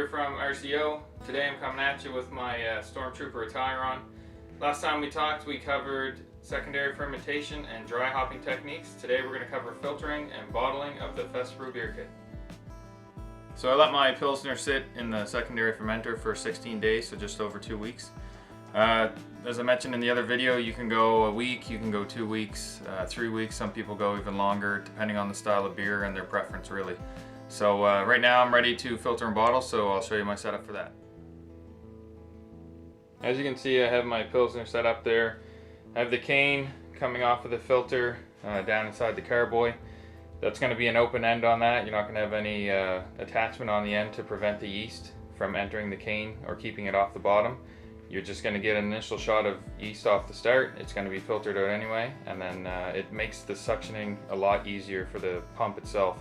here from RCO. Today I'm coming at you with my Stormtrooper attire on. Last time we talked, we covered secondary fermentation and dry hopping techniques. Today we're going to cover filtering and bottling of the Festa Brew beer kit. So I let my Pilsner sit in the secondary fermenter for 16 days, so just over 2 weeks. As I mentioned in the other video, you can go a week, you can go 2 weeks, 3 weeks. Some people go even longer, depending on the style of beer and their preference, really. So right now I'm ready to filter and bottle, so I'll show you my setup for that. As you can see, I have my Pilsner set up there. I have the cane coming off of the filter down inside the carboy. That's going to be an open end on that. You're not going to have any attachment on the end to prevent the yeast from entering the cane or keeping it off the bottom. You're just going to get an initial shot of yeast off the start. It's going to be filtered out anyway, and then it makes the suctioning a lot easier for the pump itself.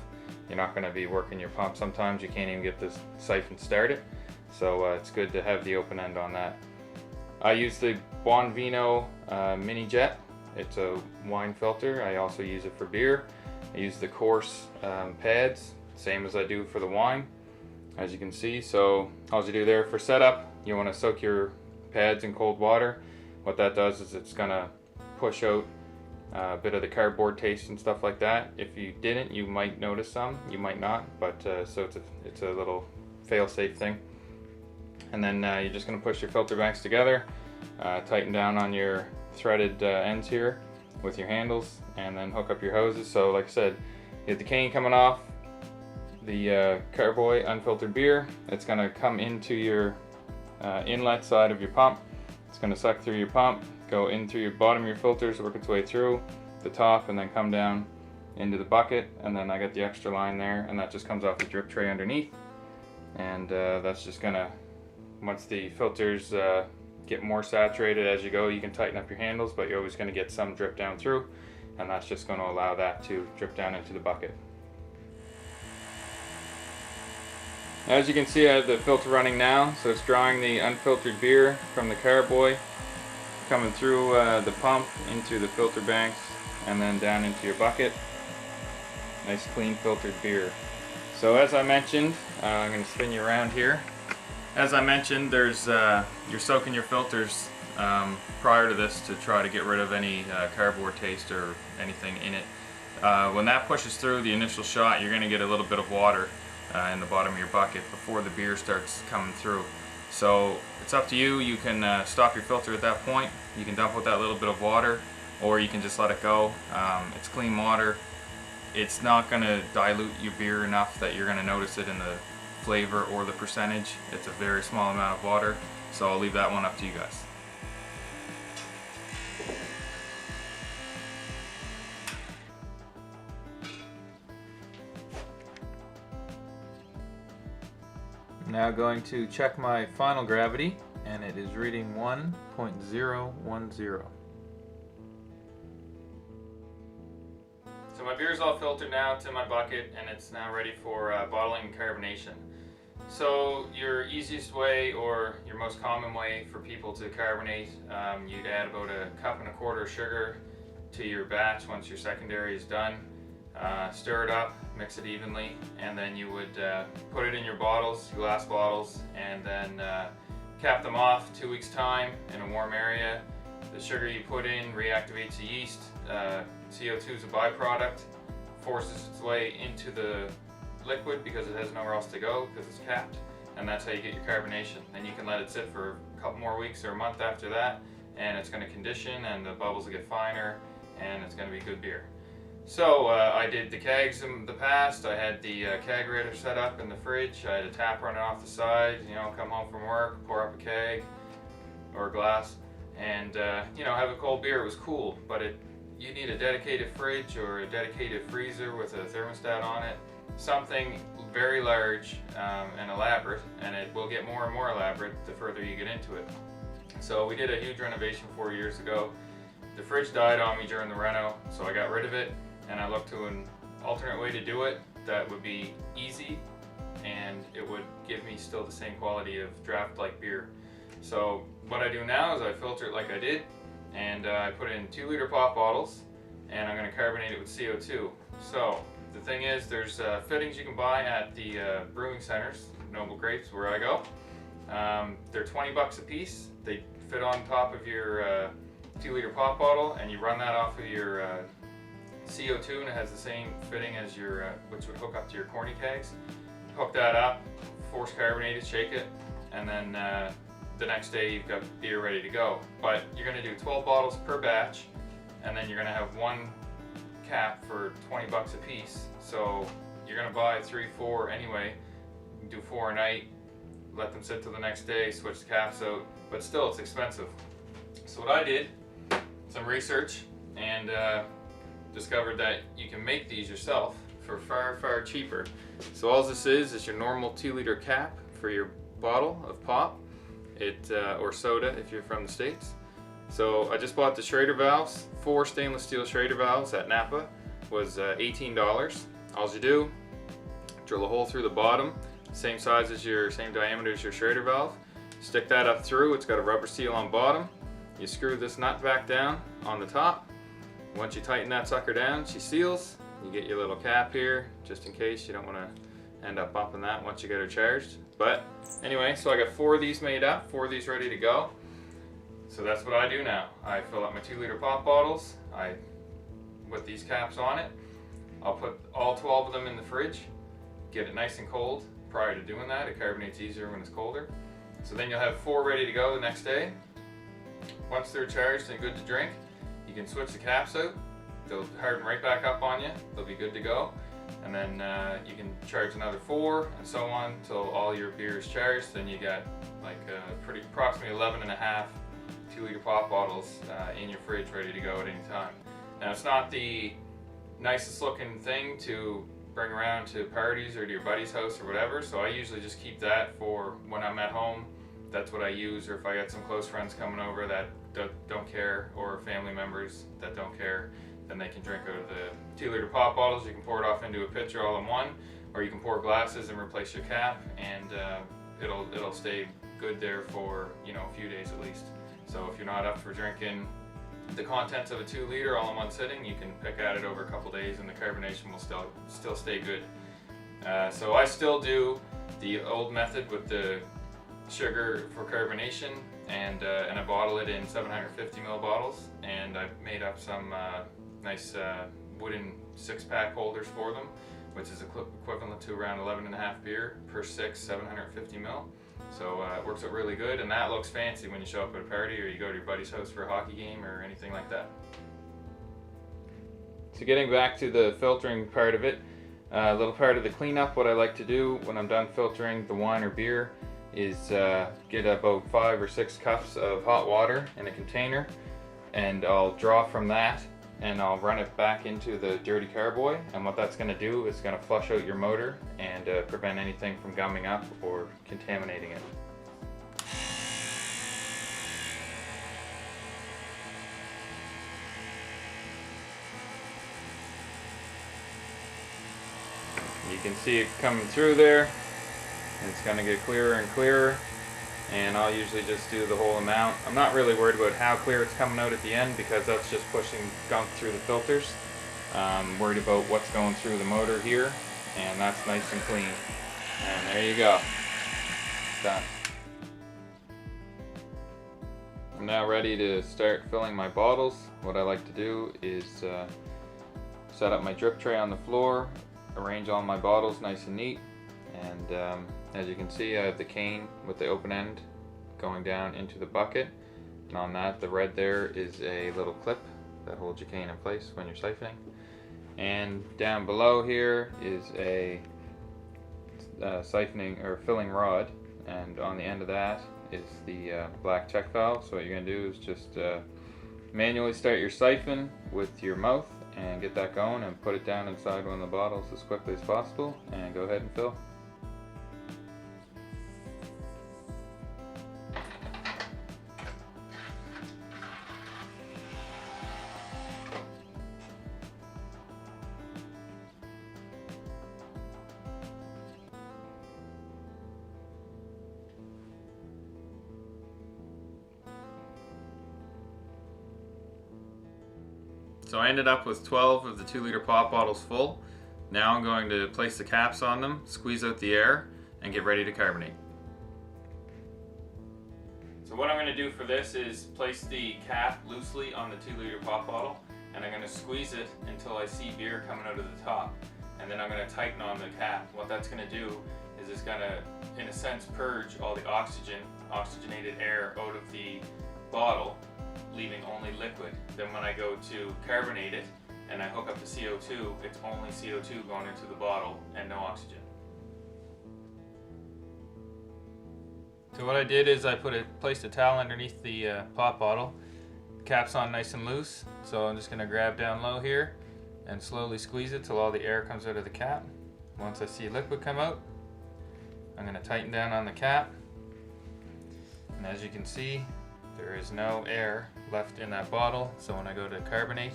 You're not going to be working your pump. Sometimes you can't even get the siphon started, so it's good to have the open end on that. I use the Buon Vino Mini Jet. It's a wine filter. I also use it for beer. I use the coarse pads, same as I do for the wine, as you can see. So all you do there for setup, you want to soak your pads in cold water. What that does is it's going to push out a bit of the cardboard taste and stuff like that. If you didn't, you might notice some, you might not, but so it's a little fail-safe thing. And then you're just going to push your filter banks together, tighten down on your threaded ends here with your handles, and then hook up your hoses. So like I said, you have the cane coming off the carboy unfiltered beer. It's going to come into your inlet side of your pump. It's going to suck through your pump, go in through your bottom of your filters, work its way through the top, and then come down into the bucket. And then I got the extra line there, and that just comes off the drip tray underneath. And that's just gonna, once the filters get more saturated as you go, you can tighten up your handles, but you're always going to get some drip down through, and that's just going to allow that to drip down into the bucket. As you can see, I have the filter running now, so it's drawing the unfiltered beer from the carboy, coming through the pump into the filter banks, and then down into your bucket. Nice clean filtered beer. So as I mentioned, I'm going to spin you around here. As I mentioned, there's you're soaking your filters prior to this to try to get rid of any cardboard taste or anything in it. When that pushes through the initial shot, you're going to get a little bit of water in the bottom of your bucket before the beer starts coming through. So it's up to you. You can stop your filter at that point. You can dump out that little bit of water, or you can just let it go. It's clean water. It's not going to dilute your beer enough that you're going to notice it in the flavor or the percentage. It's a very small amount of water, so I'll leave that one up to you guys. Now going to check my final gravity, and it is reading 1.010. So my beer is all filtered now. It's in my bucket, and it's now ready for bottling and carbonation. So your easiest way, or your most common way for people to carbonate, you'd add about 1.25 cups of sugar to your batch once your secondary is done. Stir it up, mix it evenly, and then you would put it in your bottles, your glass bottles, and then cap them off 2 weeks time in a warm area. The sugar you put in reactivates the yeast. CO2 is a byproduct, forces its way into the liquid because it has nowhere else to go because it's capped, and that's how you get your carbonation. Then you can let it sit for a couple more weeks or a month after that, and it's going to condition, and the bubbles will get finer, and it's going to be good beer. So I did the kegs in the past. I had the kegerator set up in the fridge. I had a tap running off the side. You know, come home from work, pour up a keg or a glass, and you know, have a cold beer. It was cool, but you need a dedicated fridge or a dedicated freezer with a thermostat on it. Something very large and elaborate, and it will get more and more elaborate the further you get into it. So we did a huge renovation 4 years ago. The fridge died on me during the reno, so I got rid of it, and I looked to an alternate way to do it that would be easy, and it would give me still the same quality of draft-like beer. So what I do now is I filter it like I did, and I put it in 2-liter pop bottles, and I'm going to carbonate it with CO2. So the thing is, there's fittings you can buy at the brewing centers, Noble Grapes where I go. They're 20 bucks a piece. They fit on top of your 2-liter pop bottle, and you run that off of your CO2, and it has the same fitting as your, which would hook up to your corny kegs. Hook that up, force carbonate it, shake it, and then the next day you've got beer ready to go. But you're going to do 12 bottles per batch, and then you're going to have one cap for 20 bucks a piece. So you're going to buy 3, 4 anyway. You can do 4 a night, let them sit till the next day, switch the caps out, but still it's expensive. So what I did, some research, and discovered that you can make these yourself for far, far cheaper. So all this is your normal 2-liter cap for your bottle of pop, or soda if you're from the States. So I just bought the Schrader valves, 4 stainless steel Schrader valves at Napa, was $18. All you do, drill a hole through the bottom, same size as same diameter as your Schrader valve, stick that up through. It's got a rubber seal on bottom. You screw this nut back down on the top. Once you tighten that sucker down, she seals. You get your little cap here, just in case you don't want to end up bumping that once you get her charged. But anyway, so I got 4 of these made up, 4 of these ready to go. So that's what I do now. I fill up my 2-liter pop bottles, I put these caps on it. I'll put all 12 of them in the fridge, get it nice and cold. Prior to doing that, it carbonates easier when it's colder. So then you'll have 4 ready to go the next day. Once they're charged and good to drink, you can switch the caps out. They'll harden right back up on you. They'll be good to go. And then you can charge another 4 and so on until all your beer is charged. Then you got like approximately 11.5 2-liter pop bottles in your fridge ready to go at any time. Now it's not the nicest looking thing to bring around to parties or to your buddy's house or whatever, so I usually just keep that for when I'm at home. That's what I use, or if I got some close friends coming over that don't care, or family members that don't care, then they can drink out of the 2-liter pop bottles. You can pour it off into a pitcher all in one, or you can pour glasses and replace your cap, and it'll stay good there for a few days at least. So if you're not up for drinking the contents of a 2-liter all in one sitting, you can pick at it over a couple days and the carbonation will still stay good. So I still do the old method with the sugar for carbonation, and I bottle it in 750 ml bottles, and I've made up some nice wooden 6-pack holders for them, which is equivalent to around 11.5 beer per 6 750 ml. So it works out really good, and that looks fancy when you show up at a party or you go to your buddy's house for a hockey game or anything like that. So getting back to the filtering part of it, a little part of the cleanup, what I like to do when I'm done filtering the wine or beer is get about 5 or 6 cups of hot water in a container, and I'll draw from that and I'll run it back into the dirty carboy, and what that's going to do is going to flush out your motor and prevent anything from gumming up or contaminating it. You can see it coming through there, and it's going to get clearer and clearer, and I'll usually just do the whole amount. I'm not really worried about how clear it's coming out at the end, because that's just pushing gunk through the filters. I'm worried about what's going through the motor here, and that's nice and clean. And there you go. Done. I'm now ready to start filling my bottles. What I like to do is set up my drip tray on the floor, arrange all my bottles nice and neat, and as you can see, I have the cane with the open end going down into the bucket, and on that, the red there is a little clip that holds your cane in place when you're siphoning. And down below here is a siphoning or filling rod, and on the end of that is the black check valve. So what you're going to do is just manually start your siphon with your mouth and get that going, and put it down inside one of the bottles as quickly as possible, and go ahead and fill. So I ended up with 12 of the 2-liter pop bottles full. Now I'm going to place the caps on them, squeeze out the air, and get ready to carbonate. So what I'm going to do for this is place the cap loosely on the 2-liter pop bottle, and I'm going to squeeze it until I see beer coming out of the top. And then I'm going to tighten on the cap. What that's going to do is it's going to, in a sense, purge all the oxygenated air out of the bottle, leaving only liquid. Then when I go to carbonate it and I hook up the CO2, it's only CO2 going into the bottle and no oxygen. So what I did is I placed a towel underneath the pop bottle. The cap's on nice and loose, so I'm just going to grab down low here and slowly squeeze it till all the air comes out of the cap. Once I see liquid come out, I'm going to tighten down on the cap, and as you can see, there is no air left in that bottle, so when I go to carbonate,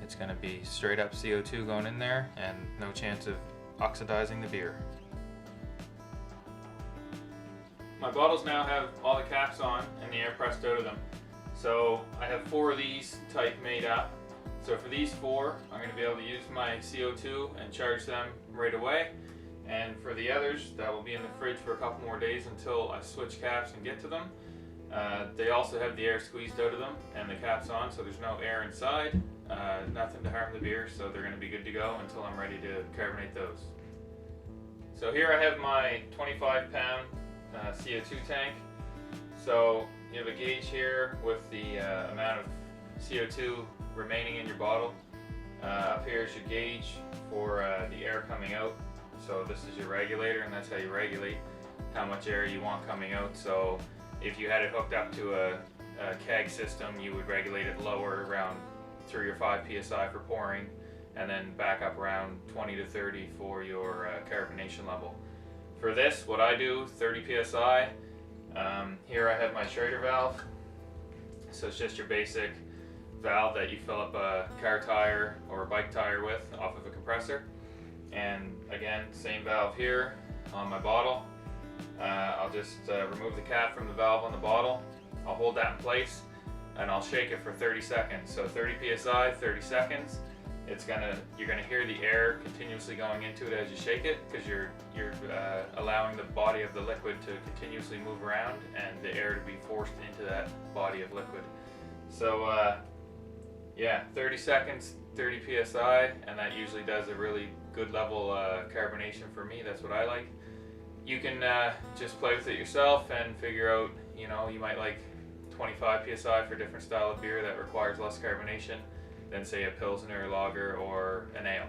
it's going to be straight up CO2 going in there and no chance of oxidizing the beer. My bottles now have all the caps on and the air pressed out of them. So I have 4 of these type made up. So for these 4, I'm going to be able to use my CO2 and charge them right away. And for the others, that will be in the fridge for a couple more days until I switch caps and get to them. They also have the air squeezed out of them and the caps on, so there's no air inside. Nothing to harm the beer, so they're going to be good to go until I'm ready to carbonate those. So here I have my 25-pound CO2 tank. So you have a gauge here with the amount of CO2 remaining in your bottle. Up here is your gauge for the air coming out. So this is your regulator, and that's how you regulate how much air you want coming out. So if you had it hooked up to a keg system, you would regulate it lower, around 3 or 5 psi for pouring, and then back up around 20 to 30 for your carbonation level. For this, what I do, 30 psi. Here I have my Schrader valve. So it's just your basic valve that you fill up a car tire or a bike tire with off of a compressor. And again, same valve here on my bottle. I'll just remove the cap from the valve on the bottle. I'll hold that in place and I'll shake it for 30 seconds. So 30 psi, 30 seconds. You're gonna hear the air continuously going into it as you shake it, because you're allowing the body of the liquid to continuously move around and the air to be forced into that body of liquid. So yeah, 30 seconds, 30 psi, and that usually does a really good level carbonation for me. That's what I like. You can just play with it yourself and figure out, you might like 25 psi for a different style of beer that requires less carbonation than, say, a Pilsner, lager, or an ale.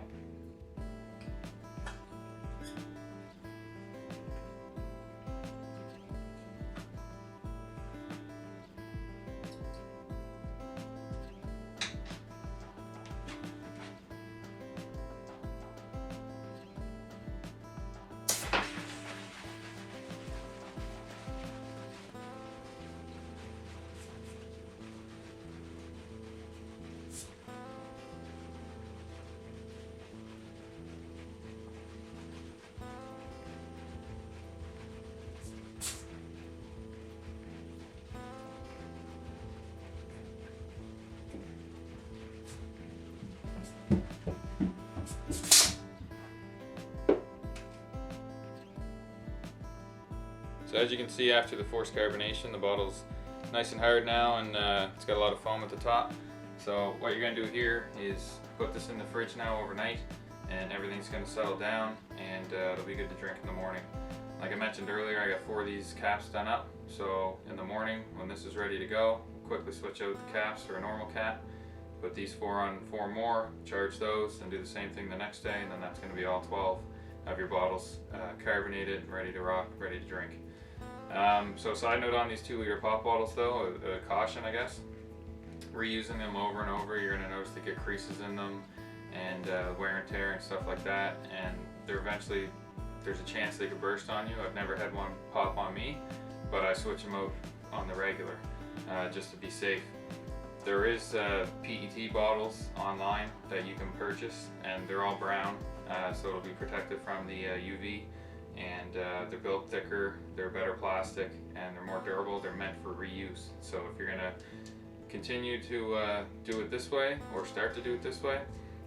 So as you can see, after the forced carbonation, the bottle's nice and hard now, and it's got a lot of foam at the top. So what you're going to do here is put this in the fridge now overnight, and everything's going to settle down, and it'll be good to drink in the morning. Like I mentioned earlier, I got 4 of these caps done up, so in the morning when this is ready to go, quickly switch out the caps for a normal cap, put these 4 on 4 more, charge those, and do the same thing the next day, and then that's going to be all 12 of your bottles carbonated and ready to rock, ready to drink. So side note on these 2-liter pop bottles though, a caution I guess, reusing them over and over, you're going to notice they get creases in them and wear and tear and stuff like that, and there's a chance they could burst on you. I've never had one pop on me, but I switch them out on the regular just to be safe. There is PET bottles online that you can purchase, and they're all brown, so it'll be protected from the UV. And they're built thicker, they're better plastic, and they're more durable. They're meant for reuse. So if you're gonna continue to do it this way, or start to do it this way,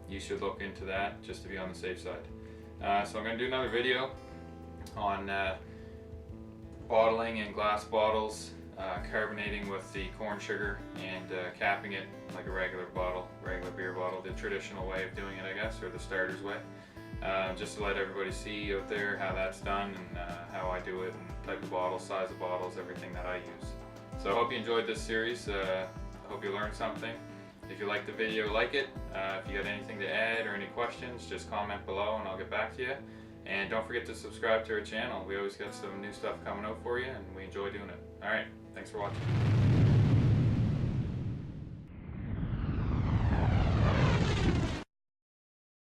you should look into that just to be on the safe side. So I'm gonna do another video on bottling in glass bottles, carbonating with the corn sugar, and capping it like a regular beer bottle, the traditional way of doing it, I guess, or the starter's way. Just to let everybody see out there how that's done, and how I do it, and type of bottle, size of bottles, everything that I use. So I hope you enjoyed this series. I hope you learned something. If you liked the video, like it. If you got anything to add or any questions, just comment below and I'll get back to you. And don't forget to subscribe to our channel. We always got some new stuff coming out for you, and we enjoy doing it. Alright, thanks for watching.